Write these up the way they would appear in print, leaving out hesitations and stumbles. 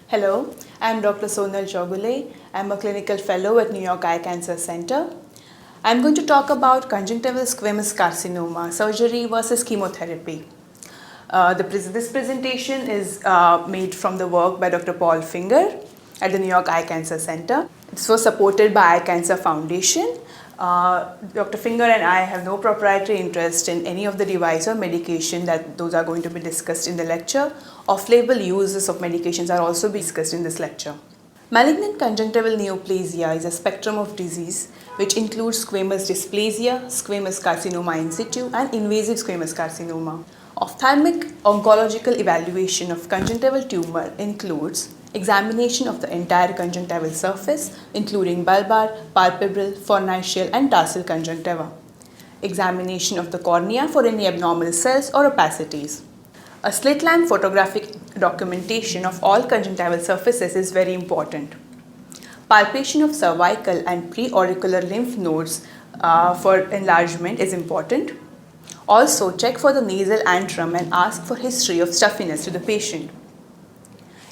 Hello, I'm Dr. Sonal Chogule. I'm a clinical fellow at New York Eye Cancer Center. I'm going to talk about conjunctival squamous carcinoma, surgery versus chemotherapy. This presentation is made from the work by Dr. Paul Finger at the New York Eye Cancer Center. This was supported by Eye Cancer Foundation. Dr. Finger and I have no proprietary interest in any of the device or medication that those are going to be discussed in the lecture. Off-label uses of medications are also discussed in this lecture. Malignant conjunctival neoplasia is a spectrum of disease which includes squamous dysplasia, squamous carcinoma in situ, and invasive squamous carcinoma. Ophthalmic oncological evaluation of conjunctival tumor includes examination of the entire conjunctival surface, including bulbar, palpebral, forniceal, and tarsal conjunctiva. Examination of the cornea for any abnormal cells or opacities. A slit lamp photographic documentation of all conjunctival surfaces is very important. Palpation of cervical and preauricular lymph nodes for enlargement is important. Also, check for the nasal antrum and ask for history of stuffiness to the patient.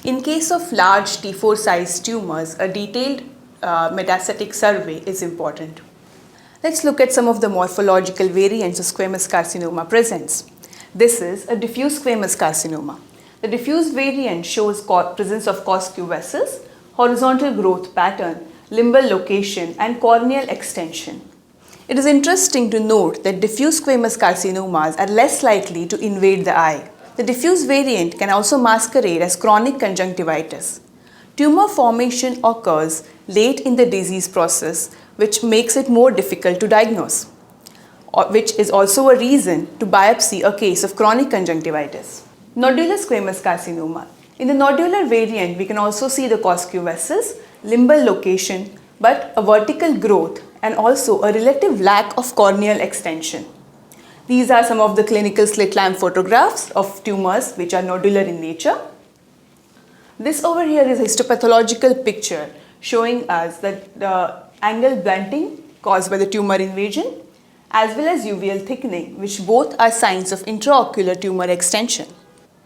In case of large T4 sized tumors, a detailed metastatic survey is important. Let's look at some of the morphological variants of squamous carcinoma presents. This is a diffuse squamous carcinoma. The diffuse variant shows presence of Coscu vessels, horizontal growth pattern, limbal location, and corneal extension. It is interesting to note that diffuse squamous carcinomas are less likely to invade the eye. The diffuse variant can also masquerade as chronic conjunctivitis. Tumor formation occurs late in the disease process, which makes it more difficult to diagnose, which is also a reason to biopsy a case of chronic conjunctivitis. Nodular squamous carcinoma. In the nodular variant, we can also see the Coscu vessels, limbal location, but a vertical growth and also a relative lack of corneal extension. These are some of the clinical slit lamp photographs of tumors which are nodular in nature. This over here is a histopathological picture showing us that the angle blunting caused by the tumor invasion as well as uveal thickening, which both are signs of intraocular tumor extension.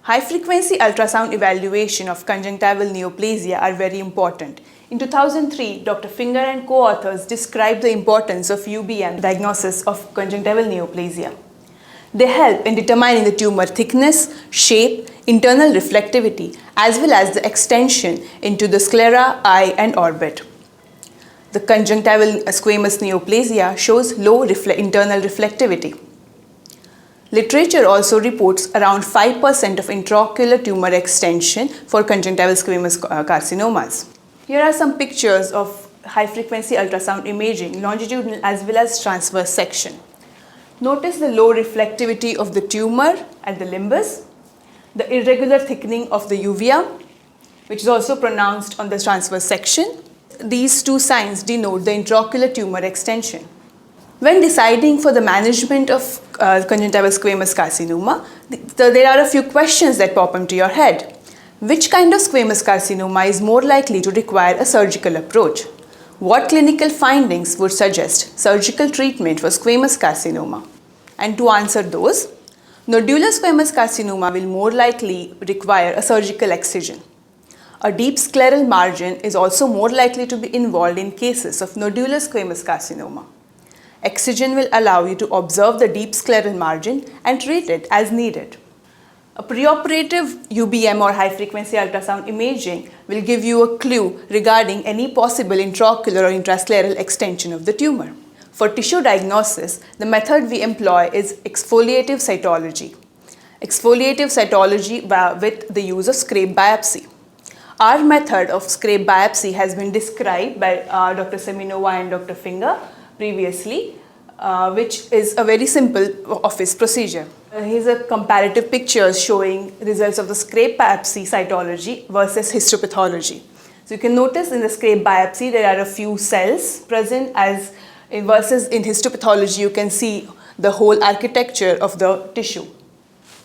High frequency ultrasound evaluation of conjunctival neoplasia are very important. In 2003, Dr. Finger and co-authors described the importance of UBM diagnosis of conjunctival neoplasia. They help in determining the tumor thickness, shape, internal reflectivity, as well as the extension into the sclera, eye, and orbit. The conjunctival squamous neoplasia shows low internal reflectivity. Literature also reports around 5% of intraocular tumor extension for conjunctival squamous carcinomas. Here are some pictures of high-frequency ultrasound imaging, longitudinal as well as transverse section. Notice the low reflectivity of the tumor at the limbus, the irregular thickening of the uvea, which is also pronounced on the transverse section. These two signs denote the intraocular tumor extension. When deciding for the management of conjunctival squamous carcinoma, there are a few questions that pop into your head. Which kind of squamous carcinoma is more likely to require a surgical approach? What clinical findings would suggest surgical treatment for squamous carcinoma? And to answer those, nodular squamous carcinoma will more likely require a surgical excision. A deep scleral margin is also more likely to be involved in cases of nodular squamous carcinoma. Excision will allow you to observe the deep scleral margin and treat it as needed. A preoperative UBM or high-frequency ultrasound imaging will give you a clue regarding any possible intraocular or intrascleral extension of the tumor. For tissue diagnosis, the method we employ is exfoliative cytology. Exfoliative cytology with the use of scrape biopsy. Our method of scrape biopsy has been described by Dr. Seminova and Dr. Finger previously, which is a very simple office procedure. Here's a comparative picture showing results of the scrape biopsy cytology versus histopathology. So you can notice in the scrape biopsy there are a few cells present versus in histopathology you can see the whole architecture of the tissue.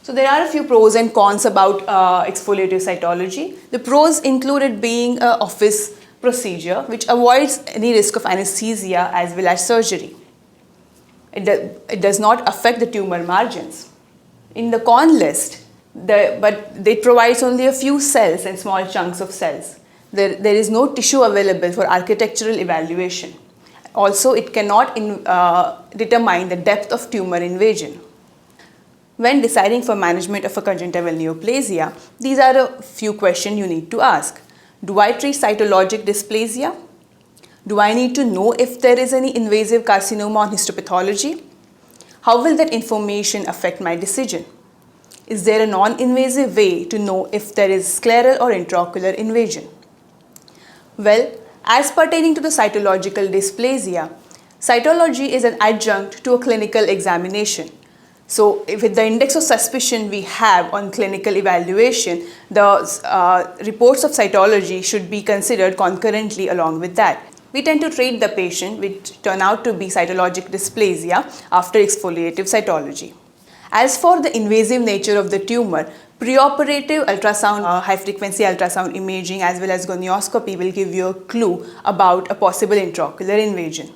So there are a few pros and cons about exfoliative cytology. The pros included being an office procedure which avoids any risk of anesthesia as well as surgery. It does not affect the tumor margins. In the con list, but it provides only a few cells and small chunks of cells. There is no tissue available for architectural evaluation. Also, it cannot determine the depth of tumor invasion. When deciding for management of a conjunctival neoplasia, these are a few questions you need to ask. Do I treat cytologic dysplasia? Do I need to know if there is any invasive carcinoma on histopathology? How will that information affect my decision? Is there a non-invasive way to know if there is scleral or intraocular invasion? Well, as pertaining to the cytological dysplasia, cytology is an adjunct to a clinical examination. So, with the index of suspicion we have on clinical evaluation, the reports of cytology should be considered concurrently along with that. We tend to treat the patient which turn out to be cytologic dysplasia after exfoliative cytology. As for the invasive nature of the tumor, preoperative ultrasound, high-frequency ultrasound imaging as well as gonioscopy will give you a clue about a possible intraocular invasion.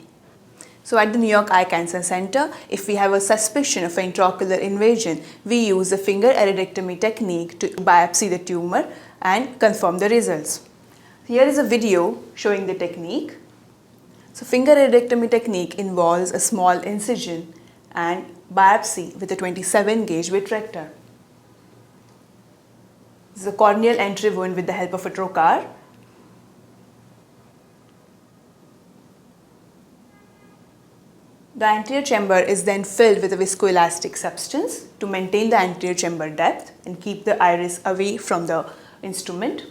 So at the New York Eye Cancer Center, if we have a suspicion of intraocular invasion, we use the finger iridectomy technique to biopsy the tumor and confirm the results. Here is a video showing the technique. So finger iridectomy technique involves a small incision and biopsy with a 27 gauge vitrector. This is a corneal entry wound with the help of a trocar. The anterior chamber is then filled with a viscoelastic substance to maintain the anterior chamber depth and keep the iris away from the instrument.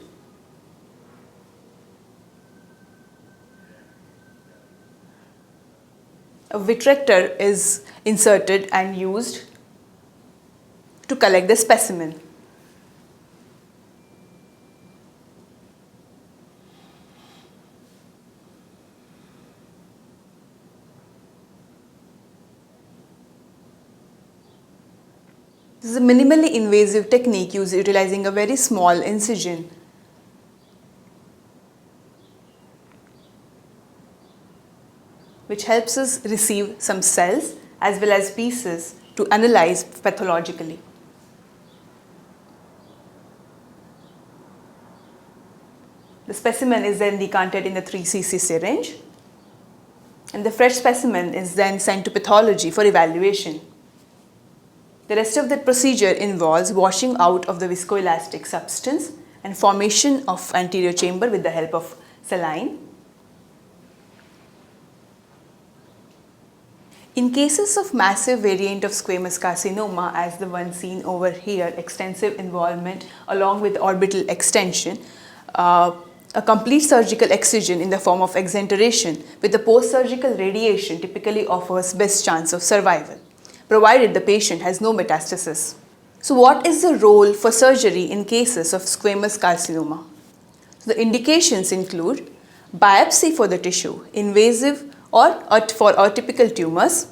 A vitrector is inserted and used to collect the specimen. This is a minimally invasive technique utilizing a very small incision. Which helps us receive some cells as well as pieces to analyze pathologically. The specimen is then decanted in a 3 cc syringe and the fresh specimen is then sent to pathology for evaluation. The rest of the procedure involves washing out of the viscoelastic substance and formation of anterior chamber with the help of saline. In cases of massive variant of squamous carcinoma, as the one seen over here, extensive involvement along with orbital extension, a complete surgical excision in the form of exenteration with the post-surgical radiation typically offers best chance of survival, provided the patient has no metastasis. So what is the role for surgery in cases of squamous carcinoma? So the indications include biopsy for the tissue, invasive or for atypical tumors,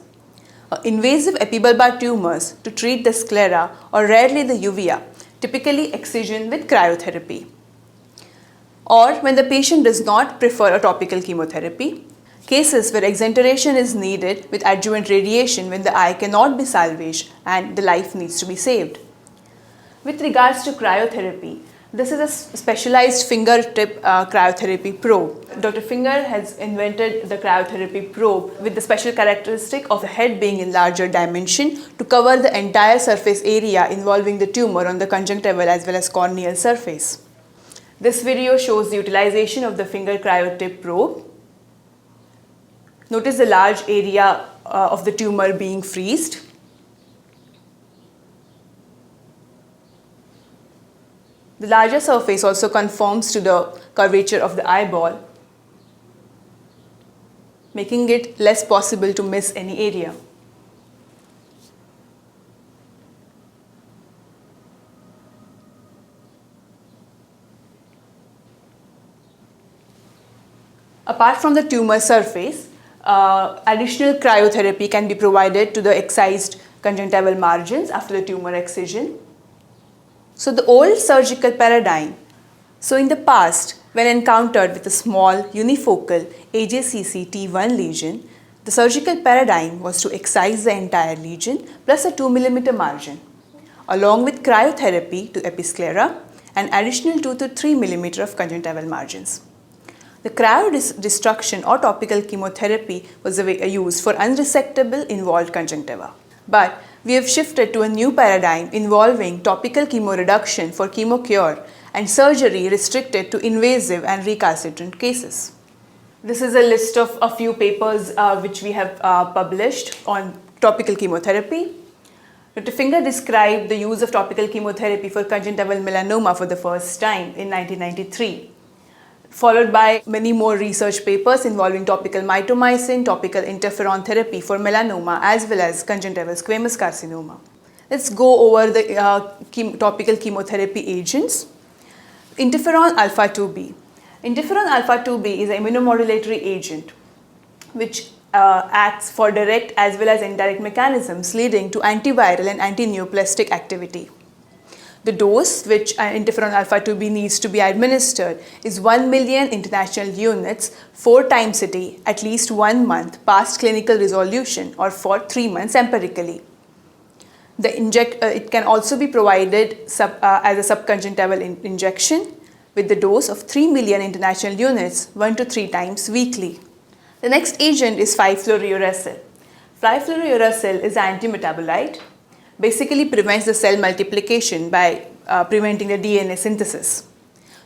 invasive epibulbar tumors to treat the sclera or rarely the uvea, typically excision with cryotherapy. Or when the patient does not prefer a topical chemotherapy, cases where exenteration is needed with adjuvant radiation when the eye cannot be salvaged and the life needs to be saved. With regards to cryotherapy, this is a specialized fingertip cryotherapy probe. Dr. Finger has invented the cryotherapy probe with the special characteristic of the head being in larger dimension to cover the entire surface area involving the tumor on the conjunctival as well as corneal surface. This video shows the utilization of the finger cryotip probe. Notice the large area of the tumor being freezed. The larger surface also conforms to the curvature of the eyeball, making it less possible to miss any area. Apart from the tumor surface, additional cryotherapy can be provided to the excised conjunctival margins after the tumor excision. So the old surgical paradigm, so in the past, when encountered with a small unifocal AJCC T1 lesion, the surgical paradigm was to excise the entire lesion plus a 2 mm margin. along with cryotherapy to episclera and additional 2 to 3 mm of conjunctival margins. The cryodestruction or topical chemotherapy was used for unresectable involved conjunctiva. But we have shifted to a new paradigm involving topical chemoreduction for chemocure and surgery restricted to invasive and recalcitrant cases. This is a list of a few papers which we have published on topical chemotherapy. Dr. Finger described the use of topical chemotherapy for conjunctival melanoma for the first time in 1993, followed by many more research papers involving topical mitomycin, topical interferon therapy for melanoma as well as conjunctival squamous carcinoma. Let's go over the topical chemotherapy agents. Interferon alpha-2b. Interferon alpha-2b is an immunomodulatory agent which acts for direct as well as indirect mechanisms leading to antiviral and anti-neoplastic activity. The dose which interferon alpha-2b needs to be administered is 1 million international units 4 times a day, at least 1 month past clinical resolution or for 3 months empirically. It can also be provided as a subconjunctival injection with the dose of 3 million international units 1 to 3 times weekly. The next agent is 5-fluorouracil. 5-fluorouracil is an antimetabolite. Basically prevents the cell multiplication by preventing the DNA synthesis.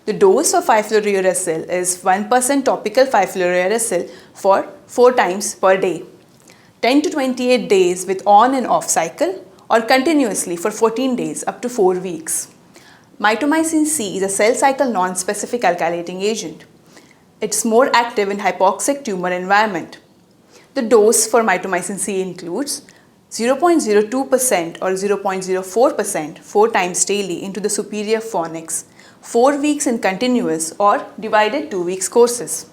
The dose of 5-fluorouracil is 1% topical 5-fluorouracil for 4 times per day, 10 to 28 days with on and off cycle, or continuously for 14 days up to 4 weeks. Mitomycin C is a cell cycle non-specific alkylating agent. It's more active in hypoxic tumor environment. The dose for mitomycin C includes 0.02% or 0.04% 4 times daily into the superior fornix, 4 weeks in continuous or divided 2 weeks courses.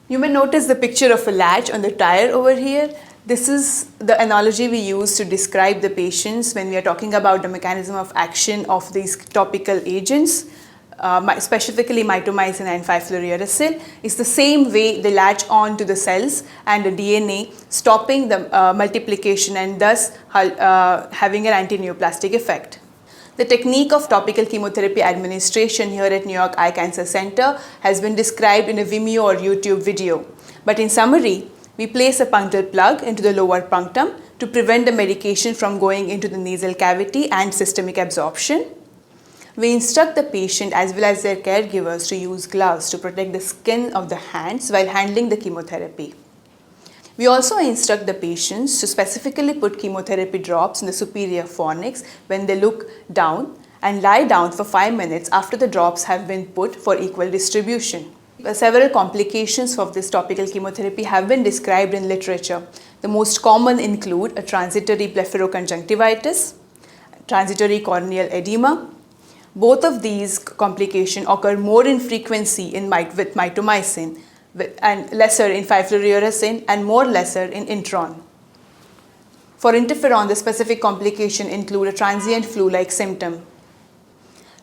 You may notice the picture of a latch on the tire over here. This is the analogy we use to describe the patients when we are talking about the mechanism of action of these topical agents. Specifically mitomycin and 5-fluorouracil is the same way they latch on to the cells and the DNA, stopping the multiplication and thus having an anti-neoplastic effect. The technique of topical chemotherapy administration here at New York Eye Cancer Center has been described in a Vimeo or YouTube video. But in summary, we place a punctal plug into the lower punctum to prevent the medication from going into the nasal cavity and systemic absorption. We instruct the patient as well as their caregivers to use gloves to protect the skin of the hands while handling the chemotherapy. We also instruct the patients to specifically put chemotherapy drops in the superior fornix when they look down and lie down for 5 minutes after the drops have been put for equal distribution. Several complications of this topical chemotherapy have been described in literature. The most common include a transitory blepharoconjunctivitis, transitory corneal edema. Both of these complications occur more in frequency with mitomycin and lesser in 5-fluorouracil and more lesser in Intron. For interferon, the specific complications include a transient flu-like symptom.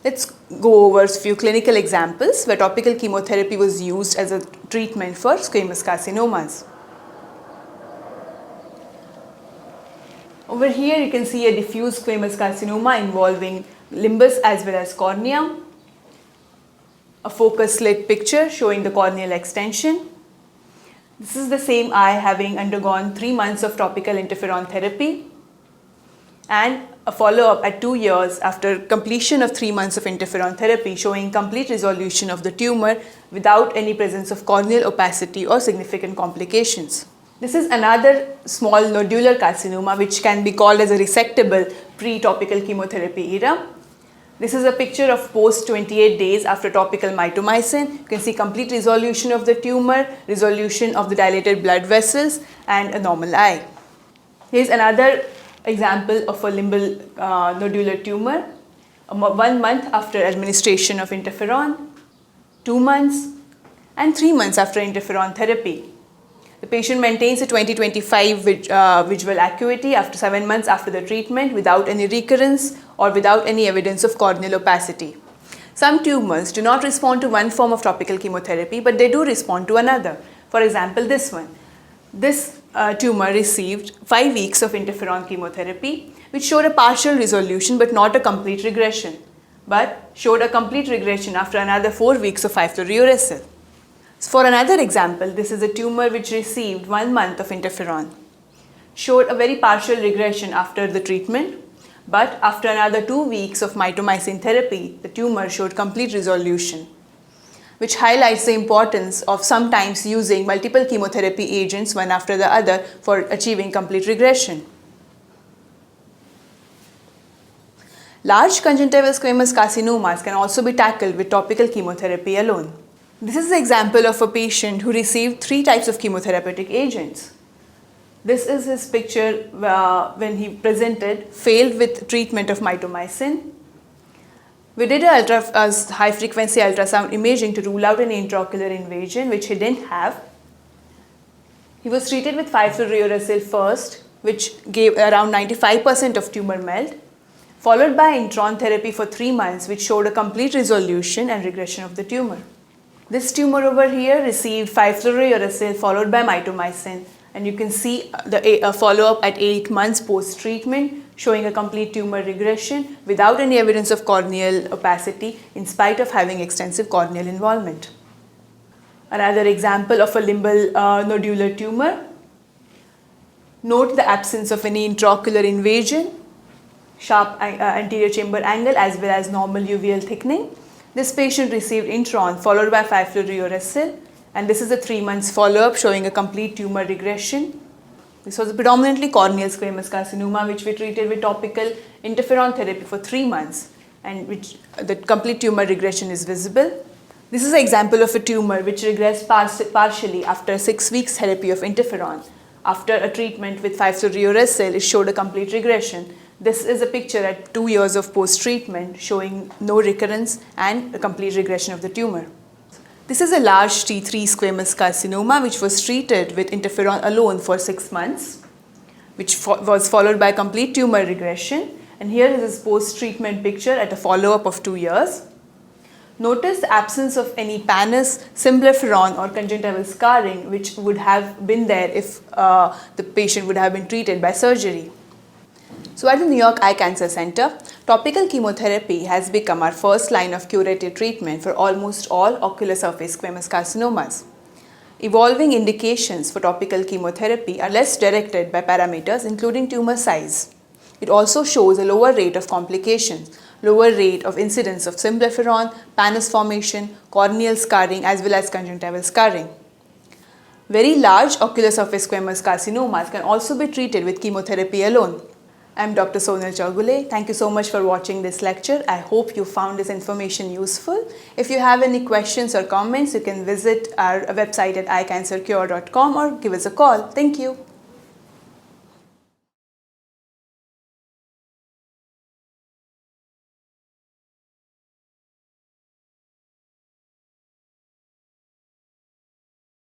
Let's go over a few clinical examples where topical chemotherapy was used as a treatment for squamous carcinomas. Over here you can see a diffuse squamous carcinoma involving limbus as well as cornea. A focus slit picture showing the corneal extension. This is the same eye having undergone 3 months of topical interferon therapy and a follow-up at 2 years after completion of 3 months of interferon therapy showing complete resolution of the tumor without any presence of corneal opacity or significant complications. This is another small nodular carcinoma which can be called as a resectable pre-topical chemotherapy era. This is a picture of post 28 days after topical mitomycin. You can see complete resolution of the tumor, resolution of the dilated blood vessels and a normal eye. Here is another example of a limbal nodular tumor. 1 month after administration of interferon, 2 months and 3 months after interferon therapy. The patient maintains a 20/25 visual acuity after 7 months after the treatment without any recurrence or without any evidence of corneal opacity. Some tumors do not respond to one form of topical chemotherapy, but they do respond to another. For example, this one. This tumor received 5 weeks of interferon chemotherapy, which showed a partial resolution but not a complete regression, but showed a complete regression after another 4 weeks of 5-fluorouracil. For another example, this is a tumor which received 1 month of interferon, showed a very partial regression after the treatment, but after another 2 weeks of mitomycin therapy, the tumor showed complete resolution, which highlights the importance of sometimes using multiple chemotherapy agents one after the other for achieving complete regression. Large conjunctival squamous carcinomas can also be tackled with topical chemotherapy alone. This is an example of a patient who received 3 types of chemotherapeutic agents. This is his picture when he presented, failed with treatment of mitomycin. We did a high frequency ultrasound imaging to rule out an intraocular invasion, which he didn't have. He was treated with 5-fluorouracil first, which gave around 95% of tumor melt, followed by intron therapy for 3 months, which showed a complete resolution and regression of the tumor. This tumor over here received 5-fluorouracil followed by mitomycin, and you can see the follow-up at 8 months post-treatment, showing a complete tumor regression without any evidence of corneal opacity in spite of having extensive corneal involvement. Another example of a limbal nodular tumor. Note the absence of any intraocular invasion, sharp anterior chamber angle as well as normal uveal thickening. This patient received intron followed by 5-fluorouracil, and this is a 3 months follow-up showing a complete tumor regression. This was a predominantly corneal squamous carcinoma which we treated with topical interferon therapy for 3 months, and which the complete tumor regression is visible. This is an example of a tumor which regressed partially after 6 weeks therapy of interferon. After a treatment with 5-fluorouracil, it showed a complete regression. This is a picture at 2 years of post-treatment showing no recurrence and a complete regression of the tumor. This is a large T3 squamous carcinoma which was treated with interferon alone for 6 months, which was followed by complete tumor regression. And here is his post-treatment picture at a follow-up of 2 years. Notice the absence of any pannus, symblepharon or conjunctival scarring which would have been there if the patient would have been treated by surgery. So at the New York Eye Cancer Center, topical chemotherapy has become our first line of curative treatment for almost all ocular surface squamous carcinomas. Evolving indications for topical chemotherapy are less directed by parameters including tumor size. It also shows a lower rate of complications, lower rate of incidence of symblepharon, pannus formation, corneal scarring as well as conjunctival scarring. Very large ocular surface squamous carcinomas can also be treated with chemotherapy alone. I am Dr. Sonal Chaugule. Thank you so much for watching this lecture. I hope you found this information useful. If you have any questions or comments, you can visit our website at eyecancercure.com or give us a call. Thank you.